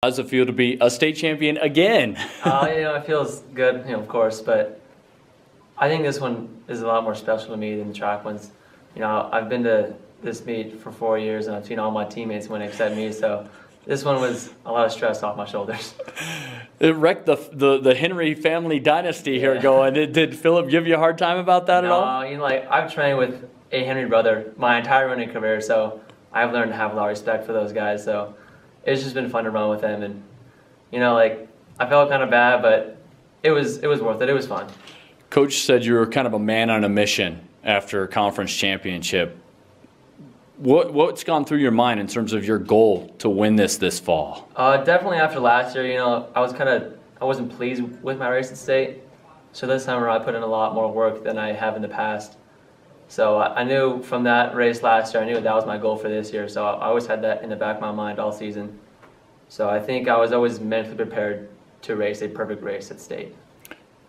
How does it feel to be a state champion again? It feels good, of course, but I think this one is a lot more special to me than the track ones. I've been to this meet for 4 years and I've seen all my teammates win except me, so this one was a lot of stress off my shoulders. It wrecked the Henry family dynasty here going. Did Philip give you a hard time about that at all? I've trained with a Henry brother my entire running career, so I've learned to have a lot of respect for those guys, so it's just been fun to run with them. And I felt kind of bad, but it was worth it. It was fun. Coach said you were kind of a man on a mission after a conference championship. What's gone through your mind in terms of your goal to win this fall? Definitely after last year, I wasn't pleased with my race at state. So this time around I put in a lot more work than I have in the past. So I knew from that race last year, I knew that was my goal for this year. So I always had that in the back of my mind all season. So I think I was always mentally prepared to race a perfect race at state.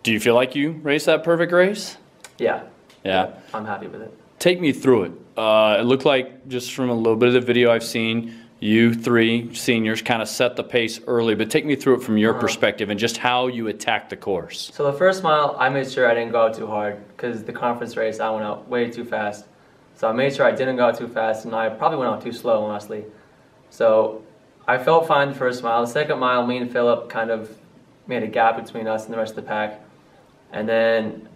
Do you feel like you raced that perfect race? Yeah. Yeah. I'm happy with it. Take me through it. It looked like, just from a little bit of the video I've seen, you three seniors kind of set the pace early, but take me through it from your perspective and just how you attacked the course. So the first mile, I made sure I didn't go out too hard because the conference race, I went out way too fast. So I made sure I didn't go out too fast, and I probably went out too slow, honestly. So I felt fine the first mile. The second mile, me and Philip kind of made a gap between us and the rest of the pack. And then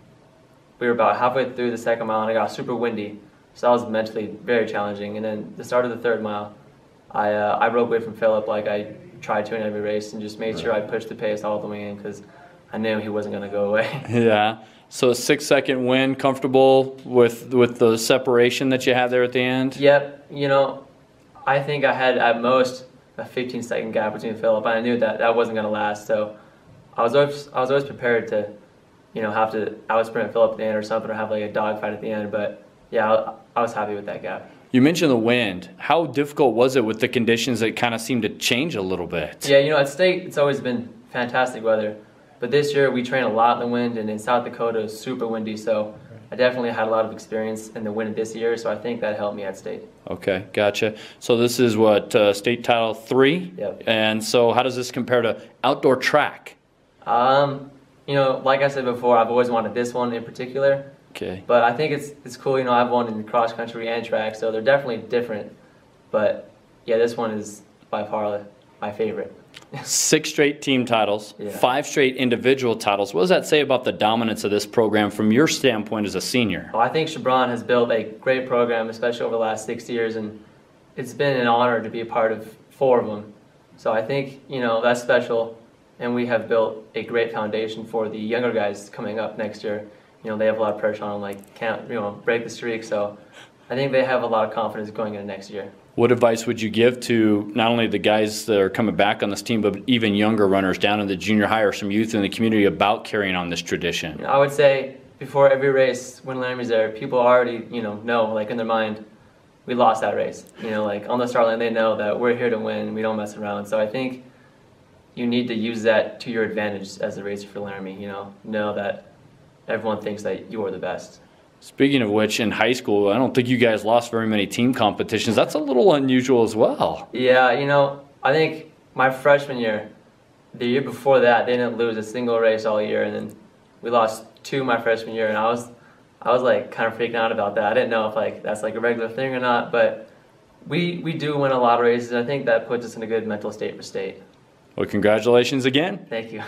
we were about halfway through the second mile, and it got super windy. So that was mentally very challenging. And then the start of the third mile, I broke away from Philip like I tried to in every race and just made sure I pushed the pace all the way in because I knew he wasn't going to go away. Yeah. So a 6-second win, comfortable with the separation that you had there at the end? Yep. I think I had at most a 15-second gap between Philip. I knew that wasn't going to last. So I was always prepared to, have to out-sprint Philip at the end or something, or have like a dogfight at the end. But yeah, I was happy with that gap. You mentioned the wind. How difficult was it with the conditions that kind of seemed to change a little bit? Yeah, at state, it's always been fantastic weather. But this year, we train a lot in the wind, and in South Dakota, it's super windy. So I definitely had a lot of experience in the wind this year, so I think that helped me at state. Okay, gotcha. So this is what, state title 3? Yep. And so how does this compare to outdoor track? Like I said before, I've always wanted this one in particular. Okay. But I think it's cool, I've won in cross country and track, so they're definitely different. But yeah, this one is by far my favorite. 6 straight team titles, Yeah. 5 straight individual titles. What does that say about the dominance of this program from your standpoint as a senior? Well, I think Chevron has built a great program, especially over the last 6 years, and it's been an honor to be a part of 4 of them. So I think, that's special, and we have built a great foundation for the younger guys coming up next year. They have a lot of pressure on them, can't, break the streak, so I think they have a lot of confidence going into next year. What advice would you give to not only the guys that are coming back on this team, but even younger runners down in the junior high or some youth in the community about carrying on this tradition? I would say before every race, when Laramie's there, people already, know, in their mind, we lost that race. On the start line, they know that we're here to win, we don't mess around. So I think you need to use that to your advantage as a racer for Laramie, know that everyone thinks that you are the best. Speaking of which, in high school, I don't think you guys lost very many team competitions. That's a little unusual as well. Yeah, I think my freshman year, the year before that, they didn't lose a single race all year, and then we lost 2 my freshman year, and I was kind of freaking out about that. I didn't know if that's a regular thing or not, but we do win a lot of races, and I think that puts us in a good mental state for state. Well, congratulations again. Thank you.